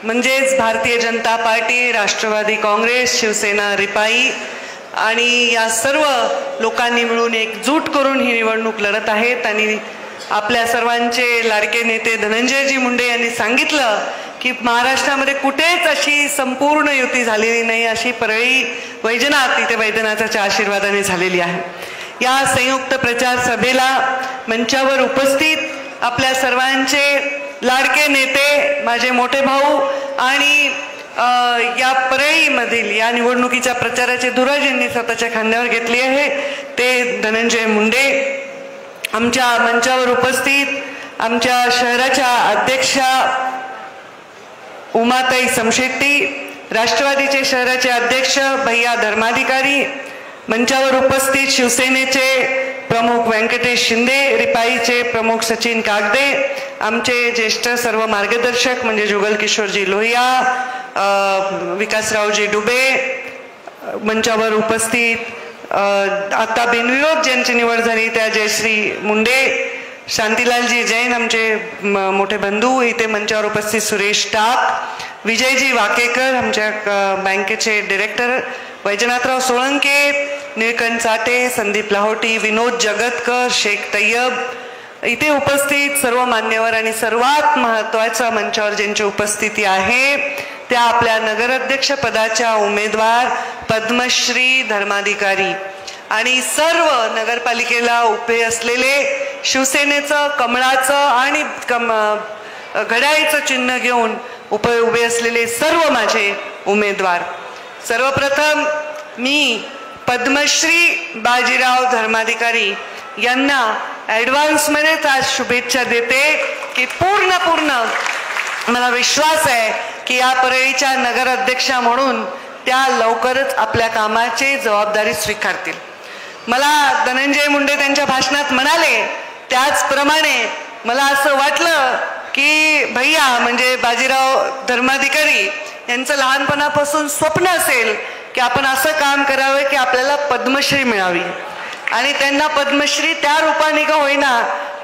म्हणजेच भारतीय जनता पार्टी, राष्ट्रवादी काँग्रेस, शिवसेना, रिपाई आणि या सर्व लोकांनी मिळून एकजूट करून ही निवडणूक लढत आहेत। आणि आपल्या सर्वांचे लाडके नेते धनंजयजी मुंडे यांनी सांगितलं की महाराष्ट्रामध्ये कुठेच अशी संपूर्ण युती झालेली नाही, अशी परळी वैजनाथ इथे वैद्यनाथाच्या आशीर्वादाने झालेली आहे। या संयुक्त प्रचार सभेला मंचावर उपस्थित आपल्या सर्वांचे लाडके नेते, माझे मोठे भाऊ आणि या परळीमधील या निवडणुकीच्या प्रचाराचे धुरा ज्यांनी स्वतःच्या खांद्यावर घेतली आहे ते धनंजय मुंडे, आमच्या मंचावर उपस्थित आमच्या शहराच्या अध्यक्षा उमाताई समशेट्टी, राष्ट्रवादीचे शहराचे अध्यक्ष भैया धर्माधिकारी, मंचावर उपस्थित शिवसेनेचे प्रमुख व्यंकटेश शिंदे, रिपाईचे प्रमुख सचिन कागदे, आमचे ज्येष्ठ सर्व मार्गदर्शक म्हणजे जुगल किशोरजी लोहिया, विकासरावजी डुबे, मंचावर उपस्थित आता बिनविरोध ज्यांची निवड झाली त्या जयश्री मुंडे, शांतीलालजी जैन आमचे मोठे बंधू, इथे मंचावर उपस्थित सुरेश टाक, विजयजी वाकेकर आमच्या बँकेचे डिरेक्टर, वैजनाथराव सोळंके, निळकंठ चाटे, संदीप लाहोटी, विनोद जगतकर, शेख तय्यब, इथे उपस्थित सर्व मान्यवर आणि सर्वात महत्त्वाच्या मंचावर ज्यांची उपस्थिती आहे त्या आपल्या नगराध्यक्ष पदाच्या उमेदवार पद्मश्री धर्माधिकारी आणि सर्व नगरपालिकेला उभे असलेले शिवसेनेचं कमळाचं आणि घड्याळीचं चिन्ह घेऊन उभे असलेले सर्व माझे उमेदवार। सर्वप्रथम मी पद्मश्री बाजीराव धर्माधिकारी यांना ॲडव्हान्समध्येच आज शुभेच्छा देते की पूर्ण मला विश्वास आहे की या परळीच्या नगराध्यक्षा म्हणून त्या लवकरच आपल्या कामाची जबाबदारी स्वीकारतील। मला धनंजय मुंडे त्यांच्या भाषणात म्हणाले त्याचप्रमाणे मला असं वाटलं की भैया म्हणजे बाजीराव धर्माधिकारी यांचं लहानपणापासून स्वप्न असेल की आपण असं काम करावं की आपल्याला पद्मश्री मिळावी आणि त्यांना पद्मश्री त्या रूपाने का होईना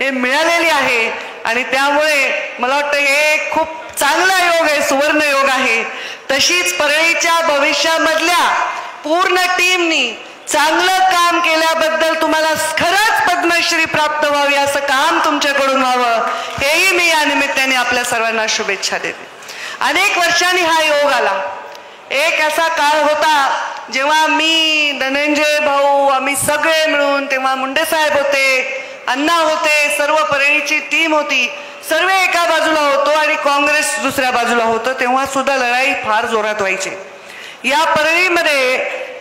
हे मिळालेली आहे आणि त्यामुळे मला वाटतं हे खूप चांगला योग आहे, सुवर्ण योग आहे। तशीच परळीच्या भविष्यामधल्या पूर्ण टीमनी चांगलं काम केल्याबद्दल तुम्हाला खरंच पद्मश्री प्राप्त व्हावी, असं काम तुमच्याकडून व्हावं हेही मी या निमित्ताने आपल्या सर्वांना शुभेच्छा देते। अनेक वर्षांनी हा योग आला। एक असा काळ होता जेव्हा मी, धनंजय भाऊ, आम्ही सगळे मिळून, तेव्हा मुंडे साहेब होते, अण्णा होते, सर्व परळीची टीम होती, सर्व एका बाजूला होतो आणि काँग्रेस दुसऱ्या बाजूला होतं। तेव्हा सुद्धा लढाई फार जोरात व्हायची। या परळीमध्ये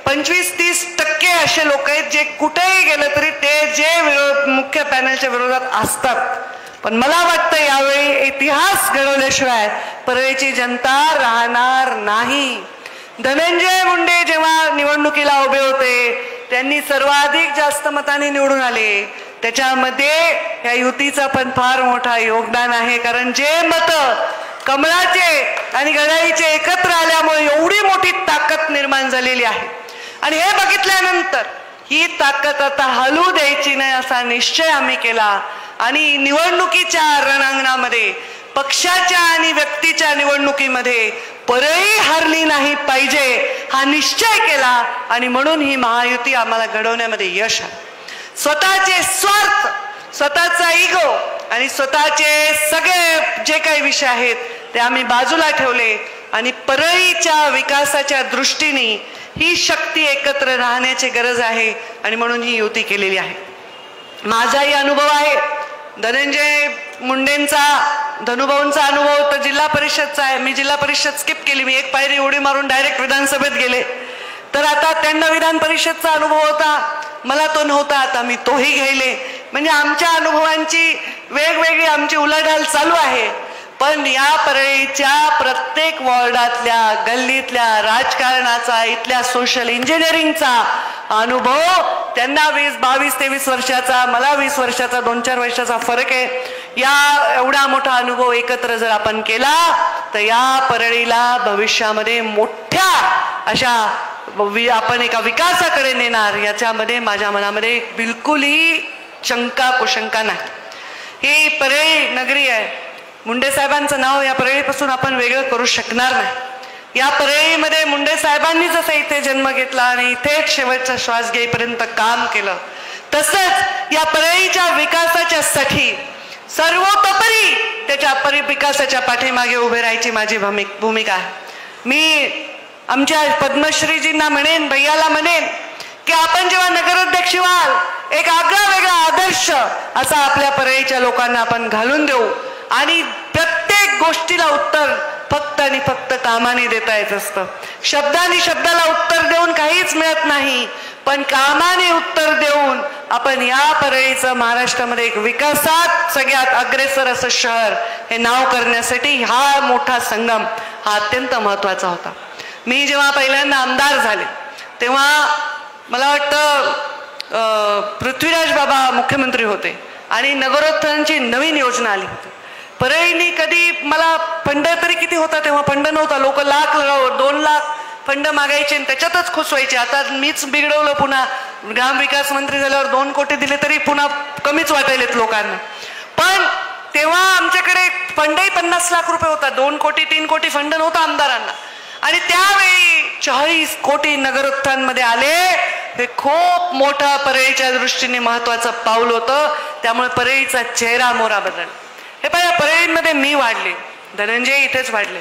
25-30% असे लोक आहेत जे कुठेही गेले तरी ते जे मुख्य पॅनलच्या विरोधात असतात। पण मला वाटतं यावेळी इतिहास घडवल्याशिवाय परळीची जनता राहणार नाही। धनंजय मुंडे जेव्हा निवडणुकीला उभे होते त्यांनी सर्वाधिक जास्त मतांनी निवडून आले, त्याच्यामध्ये या युतीचा पण फार मोठा योगदान आहे। कारण जे मत कमळाचे आणि घड्याळीचे एकत्र आल्यामुळे एवढी मोठी ताकद निर्माण झालेली आहे आणि हे बघितल्यानंतर ही ताकद आता हलू द्यायची नाही असा निश्चय आम्ही केला आणि निवडणुकीच्या रणांगणामध्ये पक्षाच्या आणि व्यक्तीच्या निवडणुकीमध्ये परळी हरली नाही पाहिजे हा निश्चय केला आणि म्हणून ही महायुती आम्हाला घडवण्यामध्ये यश आलं। स्वतःचे स्वार्थ, स्वतःचा इगो आणि स्वतःचे सगळे जे काही विषय आहेत ते आम्ही बाजूला ठेवले आणि परळीच्या विकासाच्या दृष्टीने ही शक्ती एकत्र राहण्याची गरज आहे आणि म्हणून ही युती केलेली आहे। माझाही अनुभव आहे, धनंजय मुंडेंचा, धनुभाऊंचा अनुभव तर जिल्हा परिषदचा आहे। मी जिल्हा परिषद स्किप केली, मी एक पायरी उडी मारून डायरेक्ट विधानसभेत गेले। तर आता त्यांना विधान परिषदचा अनुभव होता, मला तो नव्हता, आता मी तोही घ्यायले। म्हणजे आमच्या अनुभवांची वेगवेगळी आमची उलाढाल चालू आहे। पण या परळीच्या प्रत्येक वॉर्डातल्या, गल्लीतल्या राजकारणाचा, इथल्या सोशल इंजिनिअरिंगचा अनुभव त्यांना 22-23 वर्षाचा, मला 20 वर्षाचा, 2-4 वर्षाचा फरक आहे। या एवढा मोठा अनुभव एकत्र जर आपण केला तर या परळीला भविष्यामध्ये मोठ्या अशा आपण एका विकासाकडे नेणार याच्यामध्ये माझ्या मनामध्ये बिलकुलही शंका कुशंका नाही। ही परळी नगरी आहे, मुंडे साहेबांचं नाव या परळीपासून आपण वेगळं करू शकणार नाही। या परळीमध्ये मुंडे साहेबांनी जसा इथे जन्म घेतला आणि इथेच शेवटचा श्वास घेईपर्यंत काम केलं, तसंच या परळीच्या विकासाच्या साठी सर्वतोपरी त्याच्या विकासाच्या पाठीमागे उभे राहायची माझी भूमिका आहे। मी आमच्या पद्मश्रीजींना म्हणेन, भैयाला म्हणेन की आपण जेव्हा नगराध्यक्ष व्हाल, एक आगळा वेगळा आदर्श असा आपल्या परळीच्या लोकांना आपण घालून देऊ आणि प्रत्येक गोष्टीला उत्तर फक्त आणि फक्त कामाने देता येत असतं। शब्दाने शब्दाला उत्तर देऊन काहीच मिळत नाही, पण कामाने उत्तर देऊन आपण या परळीचं महाराष्ट्रामध्ये एक विकासात सगळ्यात अग्रेसर असं शहर हे नाव करण्यासाठी हा मोठा संगम हा अत्यंत महत्त्वाचा होता। मी जेव्हा पहिल्यांदा आमदार झाले तेव्हा मला वाटतं पृथ्वीराज बाबा मुख्यमंत्री होते आणि नगरोत्थानाची नवीन योजना आली होती। परळीनी कधी मला फंड तरी किती होता तेव्हा, फंड नव्हता, लोक लाख 2 लाख फंड मागायचे आणि त्याच्यातच खुश व्हायचे। आता मीच बिघडवलं, पुन्हा ग्रामविकास मंत्री झाल्यावर 2 कोटी दिले तरी पुन्हा कमीच वाटायलेत लोकांना। पण तेव्हा आमच्याकडे फंडही 50 लाख रुपये होता, 2 कोटी 3 कोटी फंड नव्हता आमदारांना, आणि त्यावेळी 40 कोटी नगरोत्थानमध्ये आले। हे खूप मोठा परळीच्या दृष्टीने महत्वाचं पाऊल होतं, त्यामुळे परळीचा चेहरा मोहरा बदलला। हे पाहिजे, परळीमध्ये मी वाढले, धनंजय इथेच वाढले।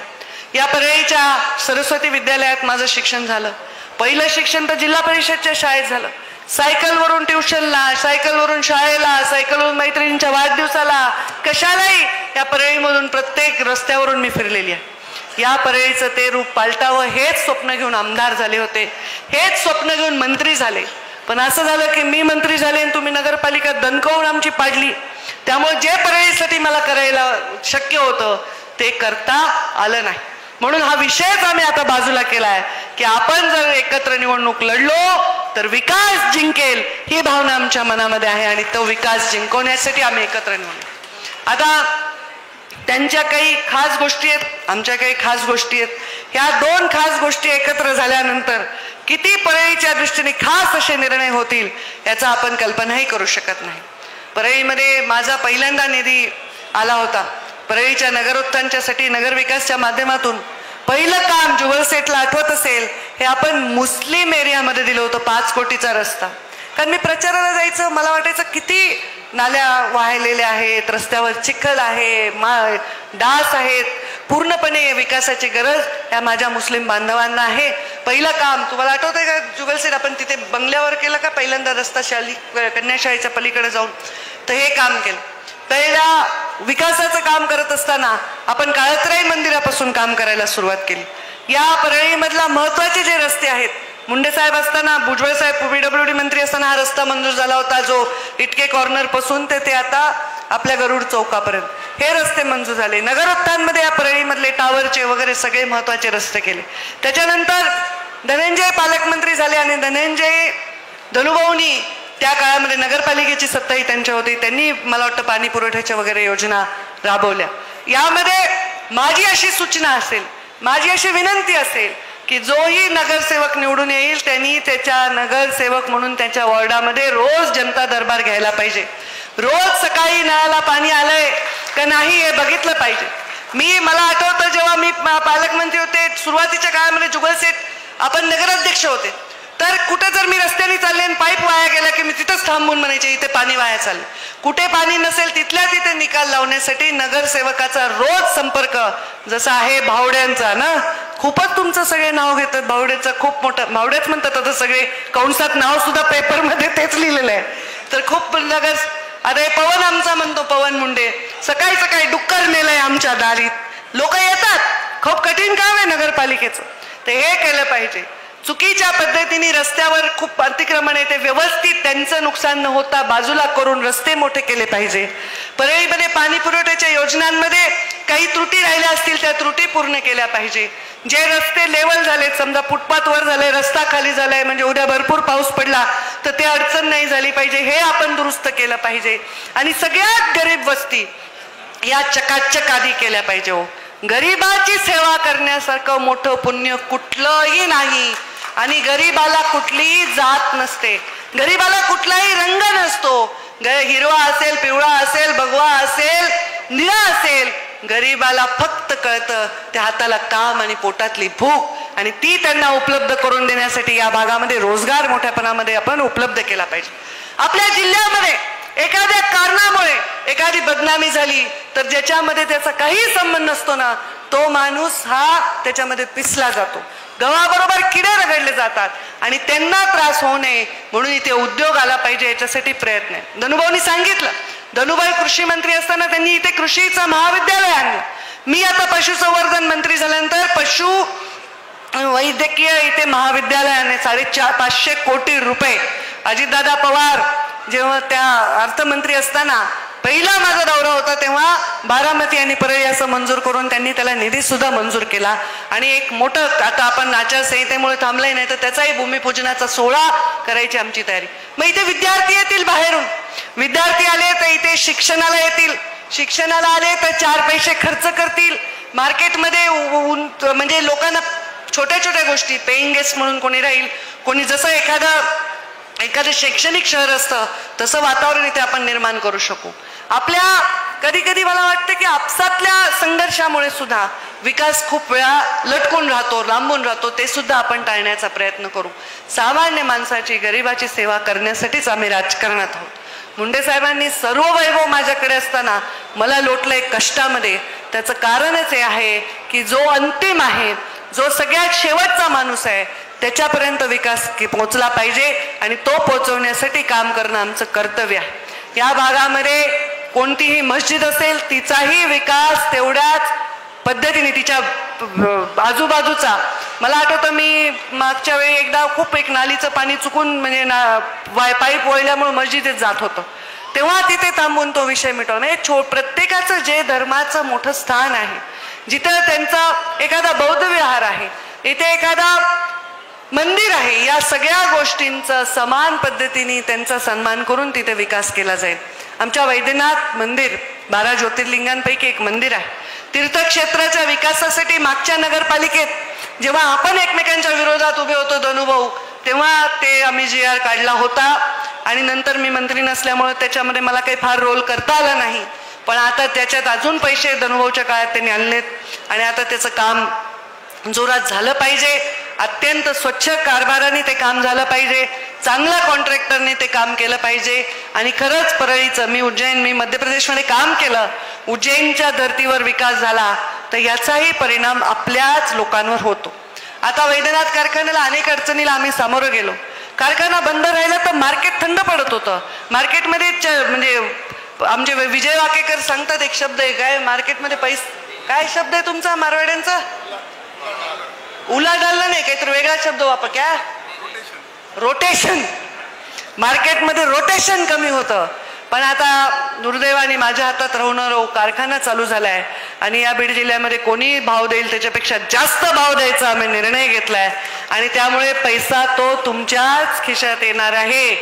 या परळीच्या सरस्वती विद्यालयात माझं शिक्षण झालं। पहिलं शिक्षण तर जिल्हा परिषदच्या शाळेत झालं, सायकलवरून ट्युशनला, सायकलवरून शाळेला, सायकलवरून मैत्रिणींच्या वाढदिवसाला, कशालाही या परळीमधून प्रत्येक रस्त्यावरून मी फिरलेली आहे। या परळीचं ते रूप पालटावं हेच स्वप्न घेऊन आमदार झाले होते, हेच स्वप्न घेऊन मंत्री झाले। पण असं झालं की मी मंत्री झाले आणि तुम्ही नगरपालिका दणकवून आमची पाडली, त्यामुळे जे परळीसाठी मला करायला शक्य होतं ते करता आलं नाही। म्हणून हा विषयच आम्ही आता बाजूला केलाय की आपण जर एकत्र निवडणूक लढलो तर विकास जिंकेल ही भावना आमच्या मनामध्ये आहे आणि तो विकास जिंकवण्यासाठी आम्ही एकत्र निवडलो। आता त्यांच्या काही खास गोष्टी आहेत, आमच्या काही खास गोष्टी आहेत। ह्या 2 खास गोष्टी एकत्र झाल्यानंतर किती परळीच्या दृष्टीने खास असे निर्णय होतील याचा आपण कल्पनाही करू शकत नाही। परळीमध्ये माझा पहिल्यांदा निधी आला होता परळीच्या नगरोत्थानाच्यासाठी, नगरविकासच्या माध्यमातून पहिलं काम जुगल सेटला आठवत असेल, हे आपण मुस्लिम एरियामध्ये दिलं होतं 5 कोटीचा रस्ता। कारण मी प्रचाराला जायचं, मला वाटायचं किती नाल्या वाहिलेल्या आहेत, रस्त्यावर चिखल आहे, डास आहेत, पूर्णपणे विकासाची गरज या माझ्या मुस्लिम बांधवांना आहे। पहिलं काम तुम्हाला आठवतंय का जुगल सेट, आपण तिथे बंगल्यावर केलं का पहिल्यांदा रस्ता, कन्याशाळेच्या पलीकडे जाऊन, तर हे काम केलं। पहिल्या विकासाचं काम करत असताना आपण काळतराई मंदिरापासून काम करायला सुरुवात केली। या परळीमधला महत्वाचे जे रस्ते आहेत, मुंडे साहेब असताना, भुजबळ साहेब PWD मंत्री असताना हा रस्ता मंजूर झाला होता, जो इटके कॉर्नर पासून ते आता आपल्या गरुड चौकापर्यंत हे रस्ते मंजूर झाले। नगरोत्थानमध्ये या परळीमधले टावरचे वगैरे सगळे महत्वाचे रस्ते केले। त्याच्यानंतर धनंजय पालकमंत्री झाले आणि धनंजय धनुभाऊनी त्या काळामध्ये नगरपालिकेची सत्ताही त्यांच्या होती, त्यांनी मला वाटतं पाणी पुरवठ्याच्या वगैरे योजना राबवल्या। यामध्ये माझी अशी सूचना असेल, माझी अशी विनंती असेल की जोही नगरसेवक निवडून येईल त्यांनी त्याच्या नगरसेवक म्हणून त्याच्या वॉर्डामध्ये रोज जनता दरबार घ्यायला पाहिजे। रोज सकाळी नळाला पाणी आलंय का नाही हे बघितलं पाहिजे। मला आठवतं जेव्हा मी पालकमंत्री होते, सुरुवातीच्या काळामध्ये जुगल सेठ आपण नगराध्यक्ष होते, तर कुठे जर मी रस्त्याने चालले आणि पाईप वाया गेला की मी तिथंच थांबून म्हणायचे इथे पाणी वाया चालले। कुठे पाणी नसेल तिथल्या तिथे निकाल लावण्यासाठी नगरसेवकाचा रोज संपर्क, जसा आहे भावड्यांचा ना, खूपच तुमचं सगळे नाव घेतात, भावड्याचं खूप मोठं, भावड्याच म्हणतात आता सगळे, कंसात नाव सुद्धा पेपरमध्ये तेच लिहिलेलं आहे। तर खूप नगर, अरे पवन आमचा म्हणतो, पवन मुंडे सकाळी सकाळी डुक्कर नेलंय आमच्या दारीत, लोक येतात, खूप कठीण काम आहे नगरपालिकेचं, ते हे केलं पाहिजे। चुकीच्या पद्धतीने रस्त्यावर खूप अतिक्रमण येते, व्यवस्थित त्यांचं नुकसान न होता बाजूला करून रस्ते मोठे केले पाहिजे। परळीमध्ये पाणी पुरवठ्याच्या योजनांमध्ये काही त्रुटी राहिल्या असतील त्या त्रुटी पूर्ण केल्या पाहिजे। जे रस्ते लेवल झाले, समजा फुटपाथ वर झाले, रस्ता खाली झालाय, म्हणजे उद्या भरपूर पाऊस पडला तर ते अडचण नाही झाली पाहिजे, हे आपण दुरुस्त केलं पाहिजे। आणि सगळ्यात गरीब वस्ती या चकाचक आधी केल्या पाहिजे। हो, गरीबाची सेवा करण्यासारखं मोठं पुण्य कुठलंही नाही आणि गरीबाला कुठलीही जात नसते, गरीबाला कुठलाही रंग नसतो, हिरवा असेल, पिवळा असेल, भगवा असेल, निळा असेल, गरीबाला फक्त कळतं त्या हाताला काम आणि पोटातली भूक आणि ती त्यांना उपलब्ध करून देण्यासाठी या भागामध्ये रोजगार मोठ्या प्रमाणामध्ये आपण उपलब्ध केला पाहिजे. आपल्या जिल्ह्यामध्ये एखाद्या कारणामुळे एखादी बदनामी झाली तर ज्याच्यामध्ये त्याचा काही संबंध नसतो ना, तो माणूस हा त्याच्यामध्ये पिसला जातो. गव्हाबरोबर किडे रगडले जातात आणि त्यांना त्रास होऊ नये म्हणून इथे उद्योग आला पाहिजे याच्यासाठी प्रयत्न आहे. धनुभाऊनी सांगितलं, धनुभाई कृषी मंत्री असताना त्यांनी इथे कृषीचं महाविद्यालय आणलं. मी आता पशुसंवर्धन मंत्री झाल्यानंतर पशु वैद्यकीय इथे महाविद्यालय आणले. 450 कोटी रुपये. अजितदादा पवार जेव्हा त्या अर्थमंत्री असताना पहिला माझा दौरा होता तेव्हा बारामती आणि परळी असं मंजूर करून त्यांनी त्याला निधी सुद्धा मंजूर केला आणि एक मोठं आता आपण आचारसंहितेमुळे थांबलंय नाही तर त्याचाही भूमिपूजनाचा सोहळा करायची आमची तयारी. मग इथे विद्यार्थी येतील बाहेरून, विद्यार्थी आले तर इथे शिक्षणाला येतील, शिक्षणाला आले तर 4 पैसे खर्च करतील. मार्केटमध्ये म्हणजे लोकांना छोट्या छोट्या गोष्टी, पेईंग गेस्ट म्हणून कोणी राहील, कोणी जसं एखादं शैक्षणिक शहर असतं तसं वातावरण इथे आपण निर्माण करू शकू. आपल्या कधी कधी मला वाटतं की आपसातल्या संघर्षामुळे सुद्धा विकास खूप वेळा लटकून राहतो, लांबून राहतो. ते सुद्धा आपण टाळण्याचा प्रयत्न करू. सामान्य माणसाची, गरिबाची सेवा करण्यासाठीच आम्ही राजकारणात आहोत. मुंडे साहेबांनी सर्व वैभव माझ्याकडे असताना मला लोटलंय कष्टामध्ये. त्याचं कारणच हे आहे की जो अंतिम आहे, जो सगळ्यात शेवटचा माणूस आहे त्याच्यापर्यंत विकास पोहोचला पाहिजे आणि तो पोहोचवण्यासाठी काम करणं आमचं कर्तव्य आहे. या भागामध्ये कोणतीही मस्जिद असेल तिचाही विकास तेवढ्याच पद्धतीने तिच्या आजूबाजूचा. मला आठवतं मी मागच्या वेळी एकदा खूप एक नालीचं पाणी चुकून म्हणजे पाईप वळल्यामुळे मस्जिदीत जात होतं तेव्हा तिथे थांबून तो विषय मिटवणं. म्हणजे प्रत्येकाचं जे धर्माचं मोठं स्थान आहे, जिथं त्यांचा एखादा बौद्ध विहार आहे, इथे एखादा मंदिर आहे, या सगळ्या गोष्टींचा समान पद्धतीने त्यांचा सन्मान करून तिथे विकास केला जाईल. आमच्या वैद्यनाथ मंदिर 12 ज्योतिर्लिंगांपैकी एक मंदिर आहे. तीर्थक्षेत्राच्या विकासासाठी मागच्या नगरपालिकेत जेव्हा आपण एकमेकांच्या विरोधात उभे होतो धनुभाऊ, तेव्हा ते आम्ही GR काढला होता आणि नंतर मी मंत्री नसल्यामुळे त्याच्यामध्ये मला काही फार रोल करता आला नाही. पण आता त्याच्यात अजून पैसे धनुभाऊच्या काळात त्यांनी आणलेत आणि आता त्याचं काम जोरात झालं पाहिजे. अत्यंत स्वच्छ कारभाराने ते काम झालं पाहिजे, चांगल्या कॉन्ट्रॅक्टरने ते काम केलं पाहिजे. आणि खरंच परळीचं मी मध्य प्रदेशमध्ये काम केलं, उज्जैनच्या धर्तीवर विकास झाला तर याचाही परिणाम आपल्याच लोकांवर होतो. आता वैद्यनाथ कारखान्याला अनेक अडचणीला आम्ही सामोरं गेलो. कारखाना बंद राहिला तर मार्केट थंड पडत होतं. मार्केटमध्ये म्हणजे आमचे विजय वाकेकर सांगतात एक शब्द आहे, काय मार्केटमध्ये काय शब्द आहे तुमचा मारवाड्यांचा? उलाढालला नाही, काहीतरी वेगळा शब्द वापर. क्या? रोटेशन. मार्केटमध्ये रोटेशन कमी होतं. पण आता दुर्दैवाने माझ्या हातात राहू कारखाना चालू झालाय आणि या बीड जिल्ह्यामध्ये कोणी भाव देईल त्याच्यापेक्षा जास्त भाव द्यायचा आम्ही निर्णय घेतलाय आणि त्यामुळे पैसा तो तुमच्याच खिशात येणार आहे.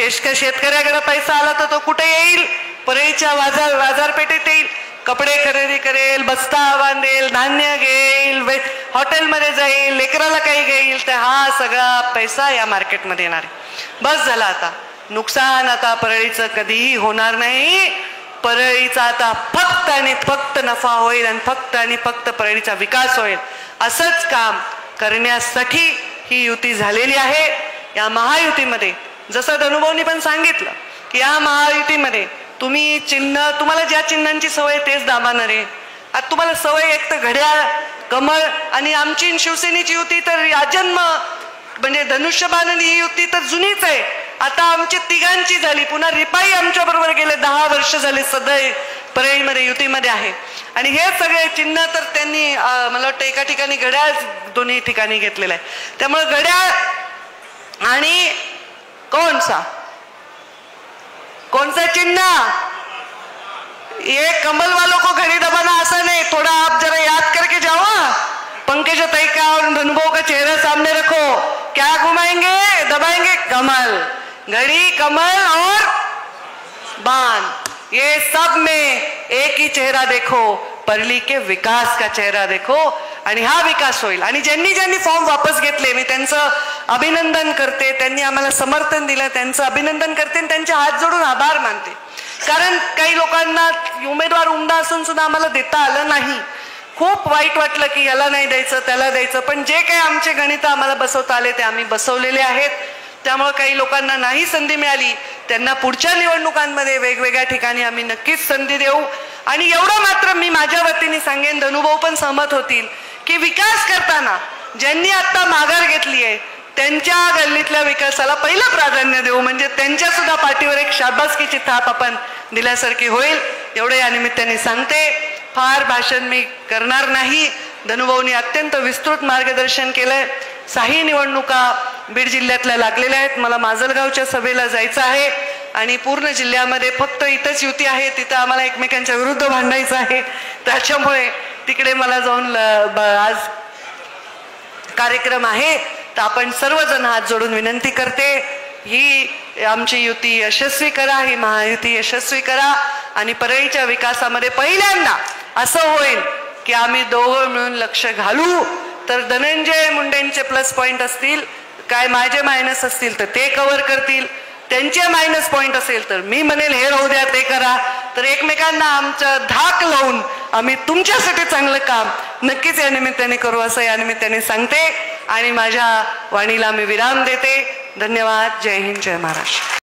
शेतकऱ्याकडे पैसा आला तर तो कुठे येईल? परळीच्या बाजारपेठेत येईल. कपडे खरेदी करेल, बस्ता बांधेल, धान्य घेईल, हॉटेलमध्ये जाईल, लेकराला काही घेईल, तर हा सगळा पैसा या मार्केटमध्ये येणार आहे. बस झाला आता. नुकसान आता परळीचं कधीही होणार नाही. परळीचा आता फक्त आणि फक्त नफा होईल आणि फक्त परळीचा विकास होईल. असंच काम करण्यासाठी ही युती झालेली आहे. या महायुतीमध्ये जसं धनुभाऊनी पण सांगितलं की या महायुतीमध्ये तुम्ही चिन्ह, तुम्हाला ज्या चिन्हांची सवय तेच दाबाणार आहे. आता तुम्हाला सवय एक तर घड्याळ, कमळ आणि आमची शिवसेनेची युती तर आजन्म म्हणजे धनुष्यबाण ही युती तर जुनीच आहे. आता आमची तिघांची झाली, पुन्हा रिपाई आमच्या बरोबर गेले 10 वर्ष झाले सदैव परळीमध्ये युतीमध्ये आहे. आणि हे सगळे चिन्ह तर त्यांनी मला वाटतं एका ठिकाणी घड्याळ दोन्ही ठिकाणी घेतलेलं आहे. त्यामुळे घड्याळ आणि कौन सा चिन्ह, ये कमल वालों को घड़ी दबाना आसान है, थोड़ा आप जरा याद करके जाओ. पंकज ताई का और धनुभाऊ का चेहरा सामने रखो, क्या घुमाएंगे, दबाएंगे? कमल, घड़ी, कमल और बाण, ये सब में एक ही चेहरा देखो, परली के विकास का चेहरा देखो. आणि हा विकास होईल. आणि ज्यांनी फॉर्म वापस घेतले मी त्यांचं अभिनंदन करते. त्यांनी आम्हाला समर्थन दिलं, त्यांचं अभिनंदन करते आणि त्यांचे हात जोडून आभार मानते. कारण काही लोकांना उमेदवार उमदा असून सुद्धा आम्हाला देता आलं नाही. खूप वाईट वाटलं की याला नाही द्यायचं त्याला द्यायचं, पण जे काही आमचे गणित आम्हाला बसवता आले ते आम्ही बसवलेले आहेत. त्यामुळे काही लोकांना नाही संधी मिळाली त्यांना पुढच्या निवडणुकांमध्ये वेगवेगळ्या ठिकाणी आम्ही नक्कीच संधी देऊ. आणि एवढं मात्र मी माझ्या वतीने सांगेन, धनुभाऊ पण सहमत होतील की विकास करताना ज्यांनी आता माघार घेतली आहे त्यांच्या गल्लीतल्या विकासाला पहिलं प्राधान्य देऊ, म्हणजे त्यांच्या सुद्धा पाठीवर एक शाबासकीची थाप आपण दिल्यासारखी होईल. एवढे या निमित्ताने सांगते. फार भाषण मी करणार नाही. धनुभाऊंनी अत्यंत विस्तृत मार्गदर्शन केलंय. 6 निवडणुका बीड जिल्ह्यातल्या लागलेल्या आहेत. मला माजलगावच्या सभेला जायचं आहे आणि पूर्ण जिल्ह्यामध्ये फक्त इथंच युती आहे, तिथं आम्हाला एकमेकांच्या विरुद्ध भांडायचं आहे. त्याच्यामुळे तिकडे मला जाऊन आज कार्यक्रम आहे. तर आपण सर्वजण हात जोडून विनंती करते, ही आमची युती यशस्वी करा, ही महायुती यशस्वी करा आणि परळीच्या विकासामध्ये पहिल्यांदा असं होईल की आम्ही दोघं मिळून लक्ष घालू. तर धनंजय मुंडेंचे प्लस पॉइंट असतील, काय माझे मायनस असतील तर ते कव्हर करतील, त्यांचे मायनस पॉइंट असेल तर मी म्हणेल हे राहू द्या ते करा. तर एकमेकांना आमचं धाक लावून आम्ही तुमच्यासाठी चांगलं काम नक्कीच या निमित्ताने करू असं या निमित्ताने सांगते आणि माझ्या वाणीला मी विराम देते. धन्यवाद. जय हिंद, जय महाराष्ट्र.